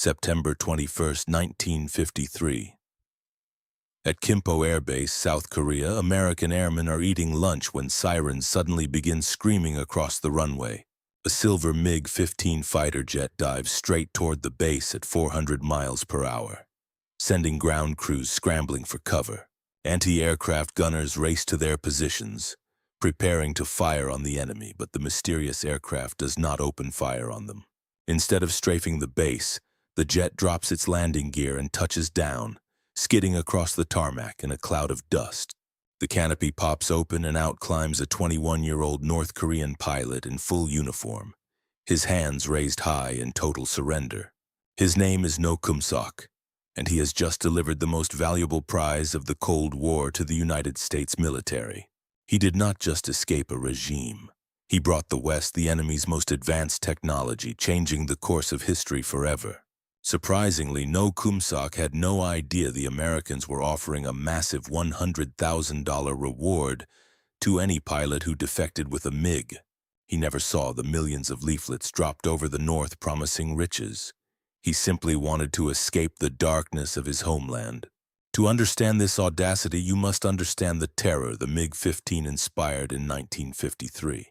September 21, 1953. At Kimpo Air Base, South Korea, American airmen are eating lunch when sirens suddenly begin screaming across the runway. A silver MiG-15 fighter jet dives straight toward the base at 400 miles per hour, sending ground crews scrambling for cover. Anti-aircraft gunners race to their positions, preparing to fire on the enemy, but the mysterious aircraft does not open fire on them. Instead of strafing the base, the jet drops its landing gear and touches down, skidding across the tarmac in a cloud of dust. The canopy pops open and out climbs a 21-year-old North Korean pilot in full uniform, his hands raised high in total surrender. His name is No Kum-sok, and he has just delivered the most valuable prize of the Cold War to the United States military. He did not just escape a regime. He brought the West the enemy's most advanced technology, changing the course of history forever. Surprisingly, No Kum-sok had no idea the Americans were offering a massive $100,000 reward to any pilot who defected with a MiG. He never saw the millions of leaflets dropped over the North promising riches. He simply wanted to escape the darkness of his homeland. To understand this audacity, you must understand the terror the MiG-15 inspired in 1953,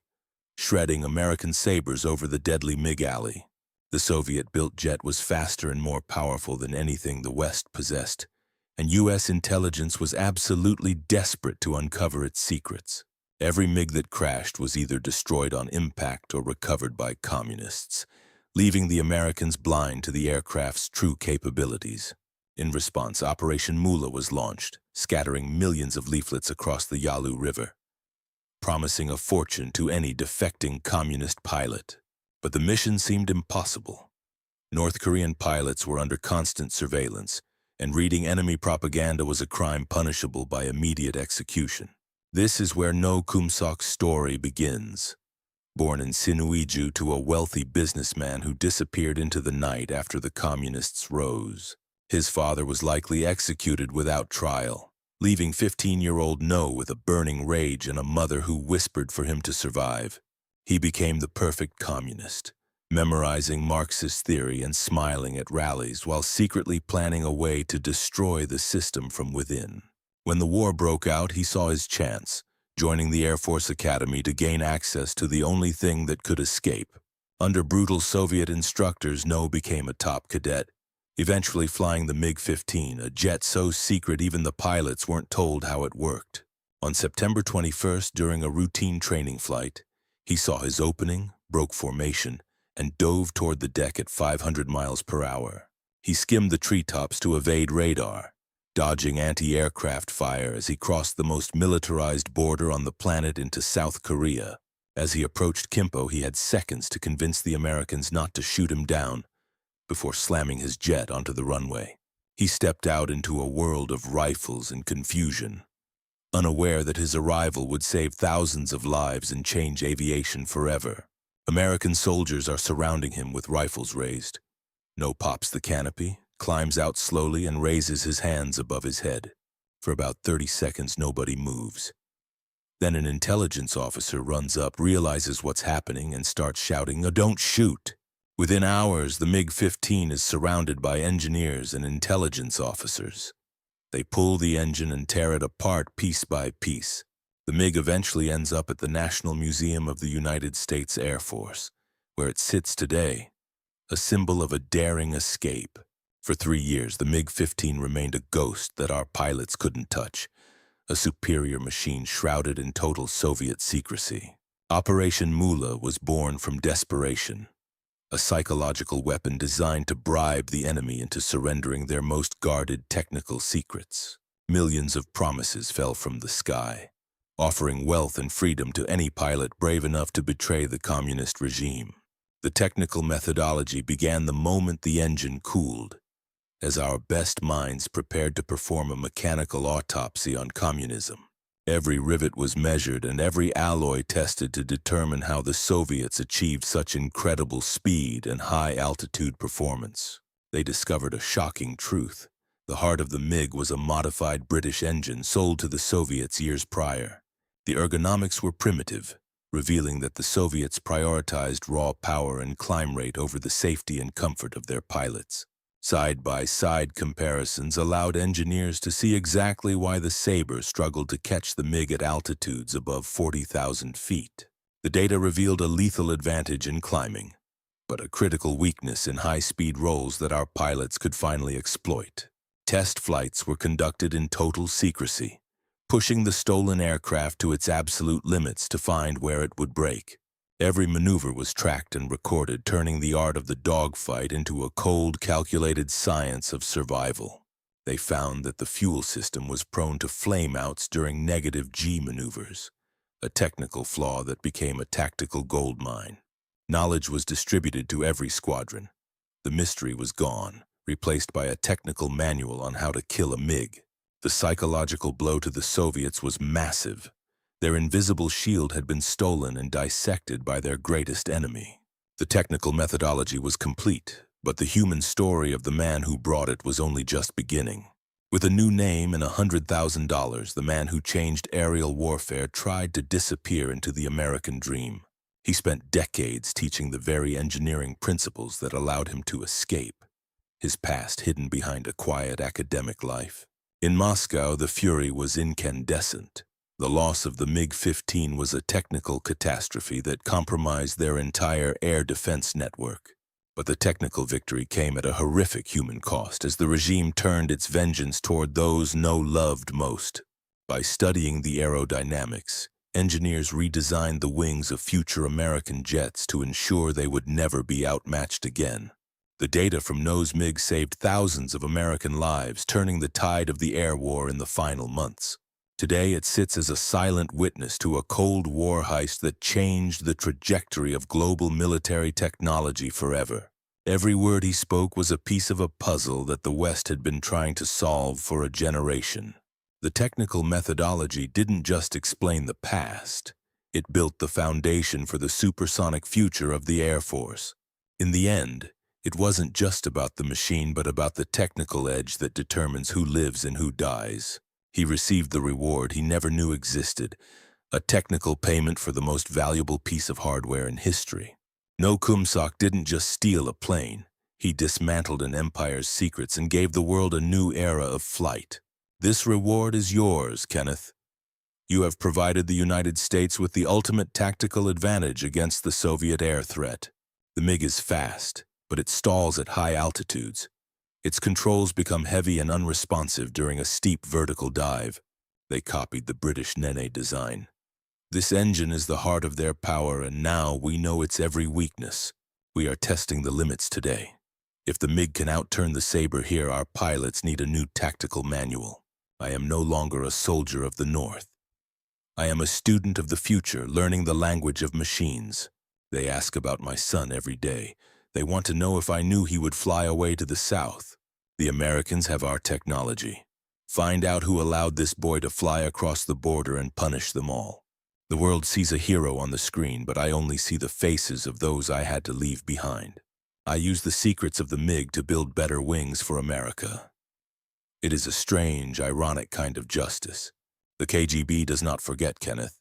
shredding American sabers over the deadly MiG alley. The Soviet-built jet was faster and more powerful than anything the West possessed, and U.S. intelligence was absolutely desperate to uncover its secrets. Every MiG that crashed was either destroyed on impact or recovered by communists, leaving the Americans blind to the aircraft's true capabilities. In response, Operation Moolah was launched, scattering millions of leaflets across the Yalu River, promising a fortune to any defecting communist pilot. But the mission seemed impossible. North Korean pilots were under constant surveillance, and reading enemy propaganda was a crime punishable by immediate execution. This is where No Kum-sok's story begins. Born in Sinuiju to a wealthy businessman who disappeared into the night after the communists rose, his father was likely executed without trial, leaving 15-year-old No with a burning rage and a mother who whispered for him to survive. He became the perfect communist, memorizing Marxist theory and smiling at rallies while secretly planning a way to destroy the system from within. When the war broke out, he saw his chance, joining the Air Force Academy to gain access to the only thing that could escape. Under brutal Soviet instructors, No became a top cadet, eventually flying the MiG-15, a jet so secret even the pilots weren't told how it worked. On September 21st, during a routine training flight, he saw his opening, broke formation, and dove toward the deck at 500 miles per hour. He skimmed the treetops to evade radar, dodging anti-aircraft fire as he crossed the most militarized border on the planet into South Korea. As he approached Kimpo, he had seconds to convince the Americans not to shoot him down before slamming his jet onto the runway. He stepped out into a world of rifles and confusion, unaware that his arrival would save thousands of lives and change aviation forever. American soldiers are surrounding him with rifles raised. No pops the canopy, climbs out slowly, and raises his hands above his head. For about 30 seconds, nobody moves. Then an intelligence officer runs up, realizes what's happening, and starts shouting, "No, don't shoot!" Within hours, the MiG-15 is surrounded by engineers and intelligence officers. They pull the engine and tear it apart piece by piece. The MiG eventually ends up at the National Museum of the United States Air Force, where it sits today, a symbol of a daring escape. For 3 years, the MiG-15 remained a ghost that our pilots couldn't touch, a superior machine shrouded in total Soviet secrecy. Operation Moolah was born from desperation, a psychological weapon designed to bribe the enemy into surrendering their most guarded technical secrets. Millions of promises fell from the sky, offering wealth and freedom to any pilot brave enough to betray the communist regime. The technical methodology began the moment the engine cooled, as our best minds prepared to perform a mechanical autopsy on communism. Every rivet was measured and every alloy tested to determine how the Soviets achieved such incredible speed and high-altitude performance. They discovered a shocking truth. The heart of the MiG was a modified British engine sold to the Soviets years prior. The ergonomics were primitive, revealing that the Soviets prioritized raw power and climb rate over the safety and comfort of their pilots. Side-by-side comparisons allowed engineers to see exactly why the Sabre struggled to catch the MiG at altitudes above 40,000 feet. The data revealed a lethal advantage in climbing, but a critical weakness in high-speed rolls that our pilots could finally exploit. Test flights were conducted in total secrecy, pushing the stolen aircraft to its absolute limits to find where it would break. Every maneuver was tracked and recorded, turning the art of the dogfight into a cold, calculated science of survival. They found that the fuel system was prone to flameouts during negative G maneuvers, a technical flaw that became a tactical goldmine. Knowledge was distributed to every squadron. The mystery was gone, replaced by a technical manual on how to kill a MiG. The psychological blow to the Soviets was massive. Their invisible shield had been stolen and dissected by their greatest enemy. The technical methodology was complete, but the human story of the man who brought it was only just beginning. With a new name and $100,000, the man who changed aerial warfare tried to disappear into the American dream. He spent decades teaching the very engineering principles that allowed him to escape, his past hidden behind a quiet academic life. In Moscow, the fury was incandescent. The loss of the MiG-15 was a technical catastrophe that compromised their entire air defense network. But the technical victory came at a horrific human cost as the regime turned its vengeance toward those No loved most. By studying the aerodynamics, engineers redesigned the wings of future American jets to ensure they would never be outmatched again. The data from No's MiG saved thousands of American lives, turning the tide of the air war in the final months. Today, it sits as a silent witness to a Cold War heist that changed the trajectory of global military technology forever. Every word he spoke was a piece of a puzzle that the West had been trying to solve for a generation. The technical methodology didn't just explain the past. It built the foundation for the supersonic future of the Air Force. In the end, it wasn't just about the machine but about the technical edge that determines who lives and who dies. He received the reward he never knew existed, a technical payment for the most valuable piece of hardware in history. No Kum-sok didn't just steal a plane. He dismantled an empire's secrets and gave the world a new era of flight. This reward is yours, Kenneth. You have provided the United States with the ultimate tactical advantage against the Soviet air threat. The MiG is fast, but it stalls at high altitudes. Its controls become heavy and unresponsive during a steep vertical dive. They copied the British Nene design. This engine is the heart of their power, and now we know its every weakness. We are testing the limits today. If the MiG can outturn the Sabre here, our pilots need a new tactical manual. I am no longer a soldier of the North. I am a student of the future, learning the language of machines. They ask about my son every day. They want to know if I knew he would fly away to the South. The Americans have our technology. Find out who allowed this boy to fly across the border and punish them all. The world sees a hero on the screen, but I only see the faces of those I had to leave behind. I use the secrets of the MiG to build better wings for America. It is a strange, ironic kind of justice. The KGB does not forget, Kenneth.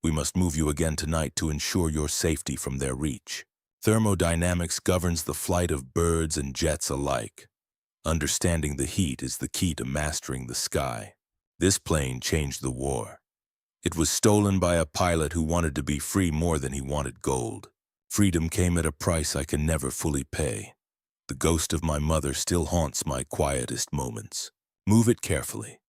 We must move you again tonight to ensure your safety from their reach. Thermodynamics governs the flight of birds and jets alike. Understanding the heat is the key to mastering the sky. This plane changed the war. It was stolen by a pilot who wanted to be free more than he wanted gold. Freedom came at a price I can never fully pay. The ghost of my mother still haunts my quietest moments. Move it carefully.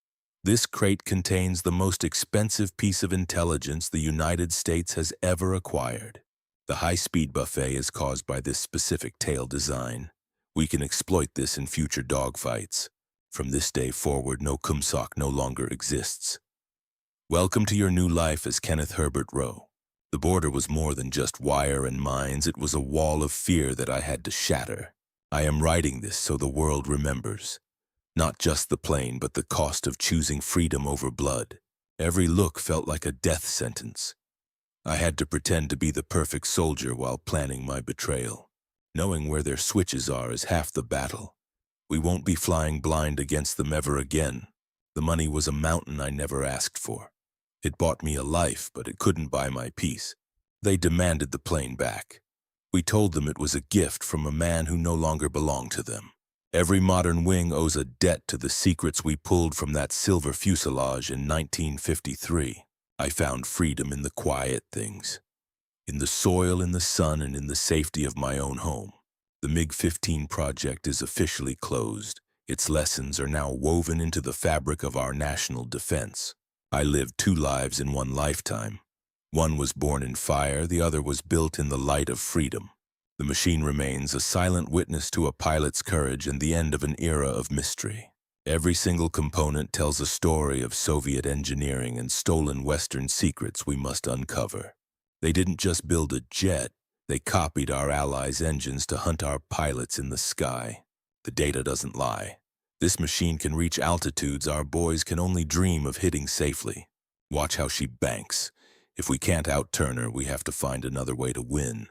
This crate contains the most expensive piece of intelligence the United States has ever acquired. The high-speed buffet is caused by this specific tail design. We can exploit this in future dogfights. From this day forward, No Kum-sok no longer exists. Welcome to your new life as Kenneth Herbert Rowe. The border was more than just wire and mines. It was a wall of fear that I had to shatter. I am writing this so the world remembers. Not just the plane, but the cost of choosing freedom over blood. Every look felt like a death sentence. I had to pretend to be the perfect soldier while planning my betrayal. Knowing where their switches are is half the battle. We won't be flying blind against them ever again. The money was a mountain I never asked for. It bought me a life, but it couldn't buy my peace. They demanded the plane back. We told them it was a gift from a man who no longer belonged to them. Every modern wing owes a debt to the secrets we pulled from that silver fuselage in 1953. I found freedom in the quiet things, in the soil, in the sun, and in the safety of my own home. The MiG-15 project is officially closed. Its lessons are now woven into the fabric of our national defense. I lived 2 lives in one lifetime. One was born in fire, the other was built in the light of freedom. The machine remains a silent witness to a pilot's courage and the end of an era of mystery. Every single component tells a story of Soviet engineering and stolen Western secrets we must uncover. They didn't just build a jet, they copied our allies' engines to hunt our pilots in the sky. The data doesn't lie. This machine can reach altitudes our boys can only dream of hitting safely. Watch how she banks. If we can't outturn her, we have to find another way to win.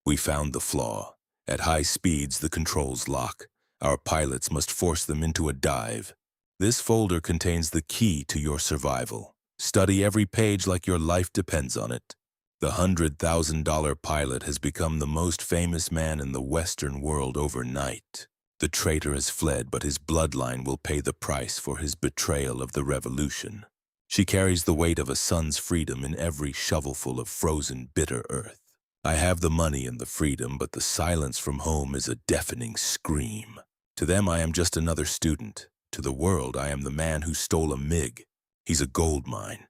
We found the flaw. At high speeds, the controls lock. Our pilots must force them into a dive. This folder contains the key to your survival. Study every page like your life depends on it. The $100,000 pilot has become the most famous man in the Western world overnight. The traitor has fled, but his bloodline will pay the price for his betrayal of the revolution. She carries the weight of a son's freedom in every shovelful of frozen, bitter earth. I have the money and the freedom, but the silence from home is a deafening scream. To them, I am just another student. To the world, I am the man who stole a MiG. He's a gold mine.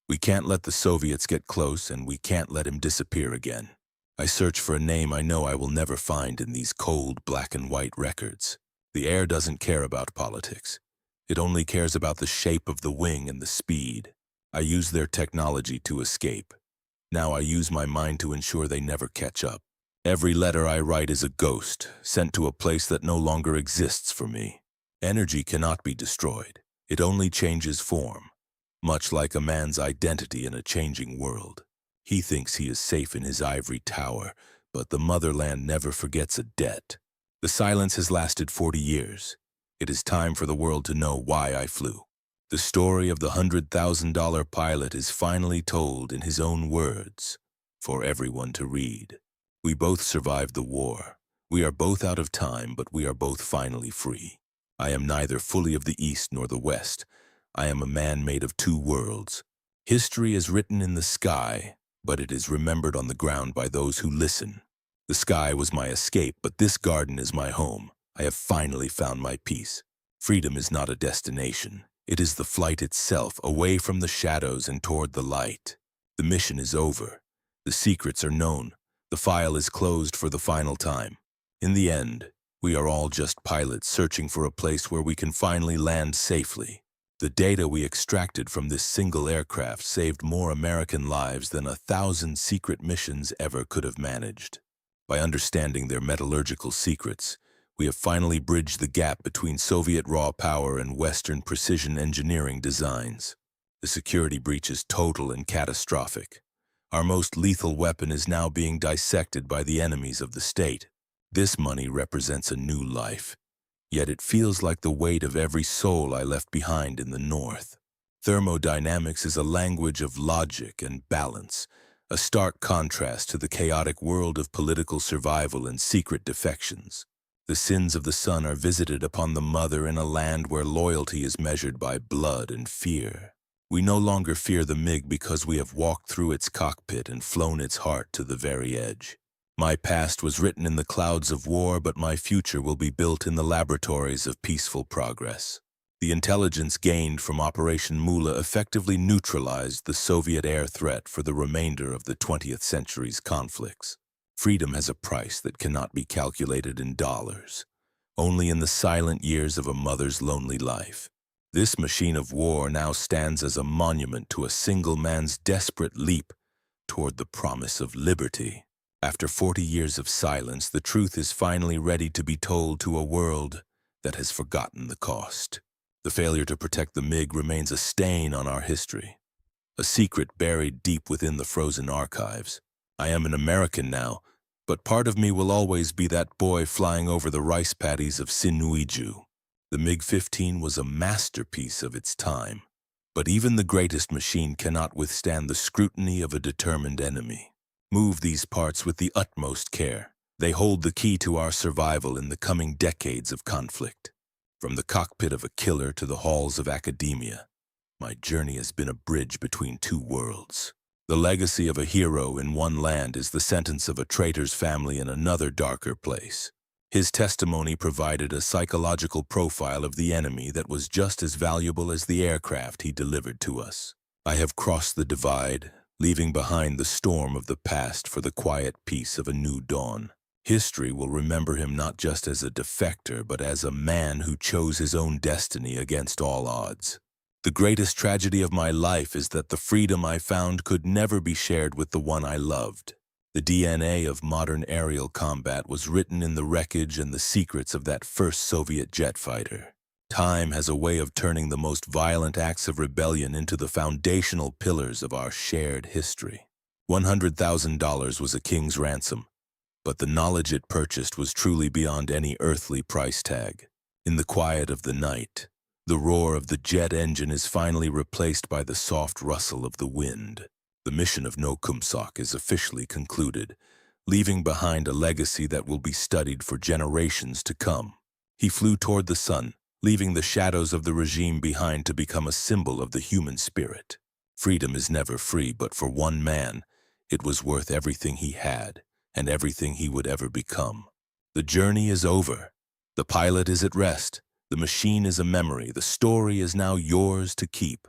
We can't let the Soviets get close, and we can't let him disappear again. I search for a name I know I will never find in these cold black and white records. The air doesn't care about politics. It only cares about the shape of the wing and the speed. I use their technology to escape. Now I use my mind to ensure they never catch up. Every letter I write is a ghost, sent to a place that no longer exists for me. Energy cannot be destroyed. It only changes form, much like a man's identity in a changing world. He thinks he is safe in his ivory tower, but the motherland never forgets a debt. The silence has lasted 40 years. It is time for the world to know why I flew. The story of the $100,000 pilot is finally told in his own words, for everyone to read. We both survived the war. We are both out of time, but we are both finally free. I am neither fully of the East nor the West. I am a man made of 2 worlds. History is written in the sky, but it is remembered on the ground by those who listen. The sky was my escape, but this garden is my home. I have finally found my peace. Freedom is not a destination. It is the flight itself, away from the shadows and toward the light. The mission is over. The secrets are known. The file is closed for the final time. In the end, we are all just pilots searching for a place where we can finally land safely. The data we extracted from this single aircraft saved more American lives than 1,000 secret missions ever could have managed. By understanding their metallurgical secrets, we have finally bridged the gap between Soviet raw power and Western precision engineering designs. The security breach is total and catastrophic. Our most lethal weapon is now being dissected by the enemies of the state. This money represents a new life, yet it feels like the weight of every soul I left behind in the North. Thermodynamics is a language of logic and balance, a stark contrast to the chaotic world of political survival and secret defections. The sins of the son are visited upon the mother in a land where loyalty is measured by blood and fear. We no longer fear the MiG because we have walked through its cockpit and flown its heart to the very edge. My past was written in the clouds of war, but my future will be built in the laboratories of peaceful progress. The intelligence gained from Operation Moolah effectively neutralized the Soviet air threat for the remainder of the 20th century's conflicts. Freedom has a price that cannot be calculated in dollars, only in the silent years of a mother's lonely life. This machine of war now stands as a monument to a single man's desperate leap toward the promise of liberty. After 40 years of silence, the truth is finally ready to be told to a world that has forgotten the cost. The failure to protect the MiG remains a stain on our history, a secret buried deep within the frozen archives. I am an American now, but part of me will always be that boy flying over the rice paddies of Sinuiju. The MiG-15 was a masterpiece of its time, but even the greatest machine cannot withstand the scrutiny of a determined enemy. Move these parts with the utmost care. They hold the key to our survival in the coming decades of conflict. From the cockpit of a killer to the halls of academia, my journey has been a bridge between two worlds. The legacy of a hero in one land is the sentence of a traitor's family in another darker place. His testimony provided a psychological profile of the enemy that was just as valuable as the aircraft he delivered to us. I have crossed the divide, leaving behind the storm of the past for the quiet peace of a new dawn. History will remember him not just as a defector, but as a man who chose his own destiny against all odds. The greatest tragedy of my life is that the freedom I found could never be shared with the one I loved. The DNA of modern aerial combat was written in the wreckage and the secrets of that first Soviet jet fighter. Time has a way of turning the most violent acts of rebellion into the foundational pillars of our shared history. $100,000 was a king's ransom, but the knowledge it purchased was truly beyond any earthly price tag. In the quiet of the night, the roar of the jet engine is finally replaced by the soft rustle of the wind. The mission of No Kum-sok is officially concluded, leaving behind a legacy that will be studied for generations to come. He flew toward the sun, leaving the shadows of the regime behind to become a symbol of the human spirit. Freedom is never free, but for one man, it was worth everything he had and everything he would ever become. The journey is over. The pilot is at rest. The machine is a memory. The story is now yours to keep.